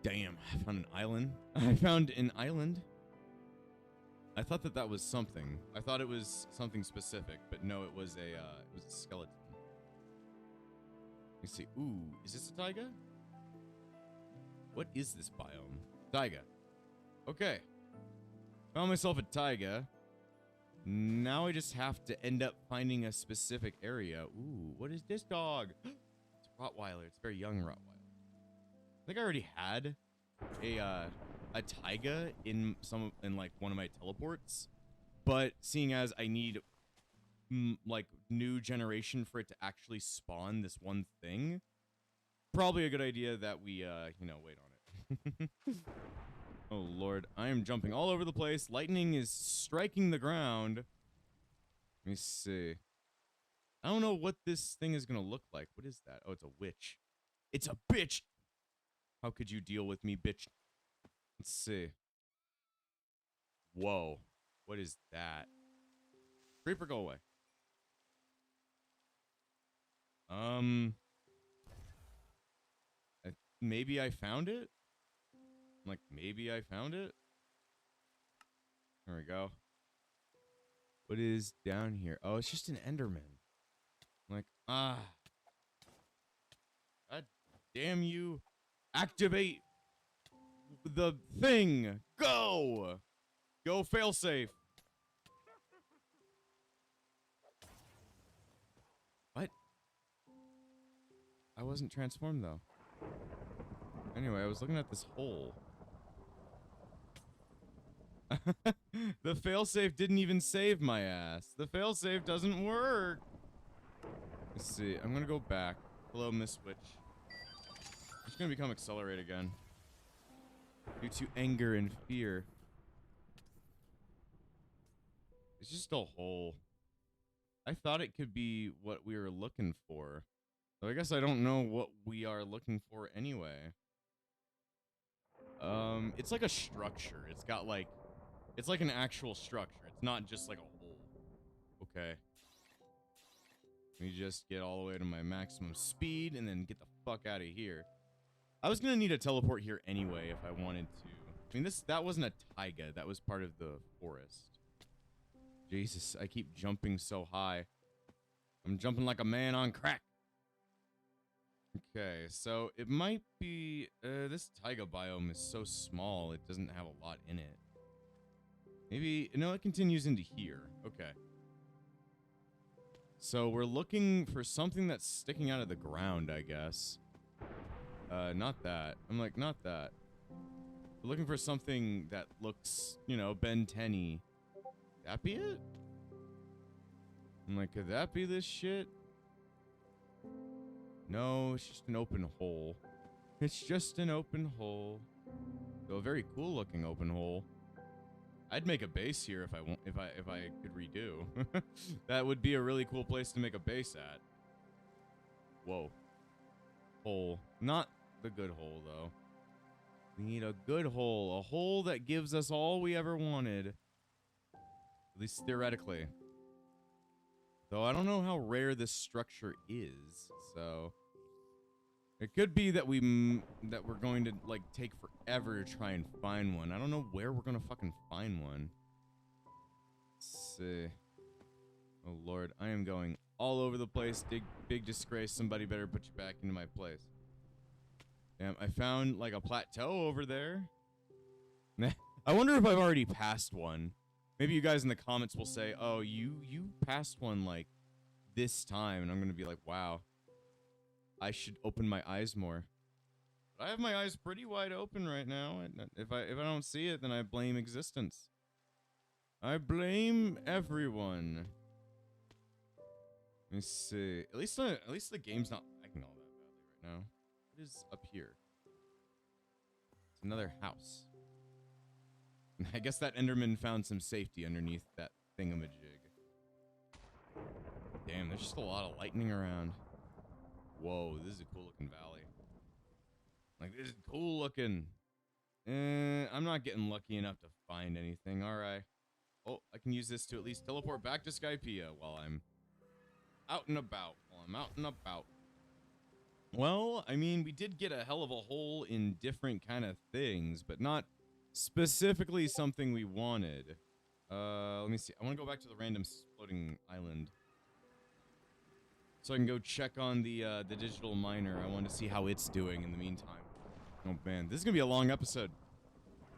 Damn, I found an island. I found an island. I thought that was something. I thought it was something specific, but no, it was a skeleton. Let me see. Ooh, is this a taiga? What is this biome? Taiga. Okay. Found myself a taiga. Now I just have to end up finding a specific area. Ooh, what is this dog? It's a Rottweiler. It's a very young Rottweiler. I think I already had a taiga in like one of my teleports, but seeing as I need like new generation for it to actually spawn this one thing, probably a good idea that we you know, wait on it. Oh lord, I am jumping all over the place. Lightning is striking the ground. Let me see. I don't know what this thing is gonna look like. What is that? Oh, it's a witch. It's a bitch! How could you deal with me, bitch? Let's see. Whoa. What is that? Creeper, go away. Maybe I found it? Like, maybe I found it? There we go. What is down here? Oh, it's just an Enderman. I'm like, ah. God damn you. Activate the thing. Go! Go failsafe. What? I wasn't transformed, though. Anyway, I was looking at this hole. The failsafe didn't even save my ass. The failsafe doesn't work. Let's see. I'm gonna go back. Hello, Miss Witch. I'm just gonna become Accelerate again. Due to anger and fear. It's just a hole. I thought it could be what we were looking for. So I guess I don't know what we are looking for anyway. It's like a structure. It's got like... It's like an actual structure. It's not just like a hole. Okay. Let me just get all the way to my maximum speed and then get the fuck out of here. I was gonna need a teleport here anyway if I wanted to. I mean, that wasn't a taiga. That was part of the forest. Jesus, I keep jumping so high. I'm jumping like a man on crack. Okay, so it might be... this taiga biome is so small, it doesn't have a lot in it. Maybe... No, it continues into here. Okay. So we're looking for something that's sticking out of the ground, I guess. Not that. I'm like, not that. We're looking for something that looks, you know, Ben 10-y. That be it? I'm like, could that be this shit? No, it's just an open hole. It's just an open hole. Though a very cool looking open hole. I'd make a base here if I could redo. That would be a really cool place to make a base at. Whoa. Hole. Not the good hole, though. We need a good hole. A hole that gives us all we ever wanted. At least theoretically. Though I don't know how rare this structure is, so... It could be that we're going to, like, take forever to try and find one. I don't know where we're gonna fucking find one. Let's see. Oh, Lord. I am going all over the place. Big disgrace. Somebody better put you back into my place. Damn, I found, like, a plateau over there. I wonder if I've already passed one. Maybe you guys in the comments will say, oh, you passed one, like, this time. And I'm gonna be like, wow. I should open my eyes more. But I have my eyes pretty wide open right now. If I don't see it, then I blame existence. I blame everyone. Let me see. At least the game's not lagging all that badly right now. What is up here? It's another house. I guess that Enderman found some safety underneath that thingamajig. Damn, there's just a lot of lightning around. Whoa, this is a cool looking valley. Like, this is cool looking. I'm not getting lucky enough to find anything. Alright. Oh, I can use this to at least teleport back to Skypiea while I'm out and about. Well, I mean, we did get a hell of a hole in different kind of things, but not specifically something we wanted. Let me see. I want to go back to the random floating island. So I can go check on the digital miner. I want to see how it's doing in the meantime. Oh man, this is gonna be a long episode.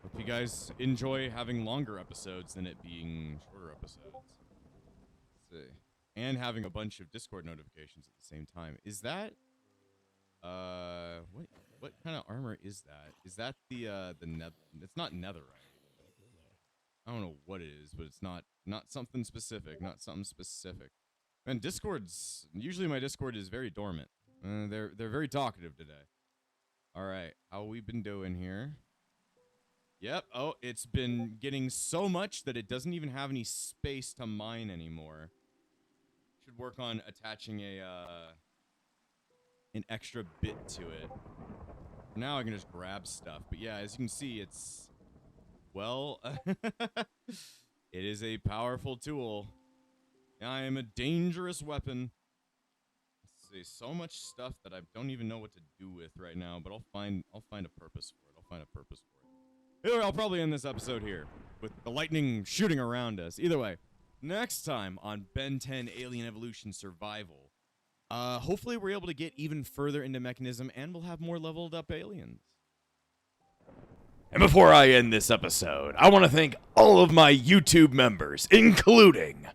Hope you guys enjoy having longer episodes than it being shorter episodes. Let's see. And having a bunch of Discord notifications at the same time. Is that what kind of armor is that? Is that the it's not netherite. I don't know what it is, but it's not something specific, And Discord's usually my Discord is very dormant. They're very talkative today. All right, how we been doing here? Yep. Oh, it's been getting so much that it doesn't even have any space to mine anymore. Should work on attaching an extra bit to it. For now I can just grab stuff. But yeah, as you can see, it's well, it is a powerful tool. I am a dangerous weapon. Let's see, so much stuff that I don't even know what to do with right now, but I'll find a purpose for it. Either way, I'll probably end this episode here with the lightning shooting around us. Either way, next time on Ben 10 Alien Evolution Survival, hopefully we're able to get even further into Mechanism and we'll have more leveled up aliens. And before I end this episode, I want to thank all of my YouTube members, including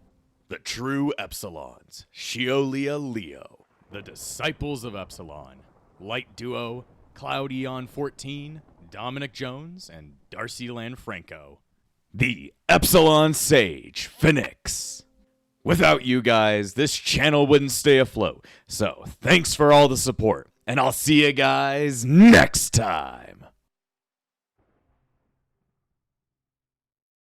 the True Epsilons, Shiolia Leo, the Disciples of Epsilon, Light Duo, Cloud Eon 14, Dominic Jones, and Darcy Lanfranco. The Epsilon Sage, Phoenix. Without you guys, this channel wouldn't stay afloat. So, thanks for all the support, and I'll see you guys next time.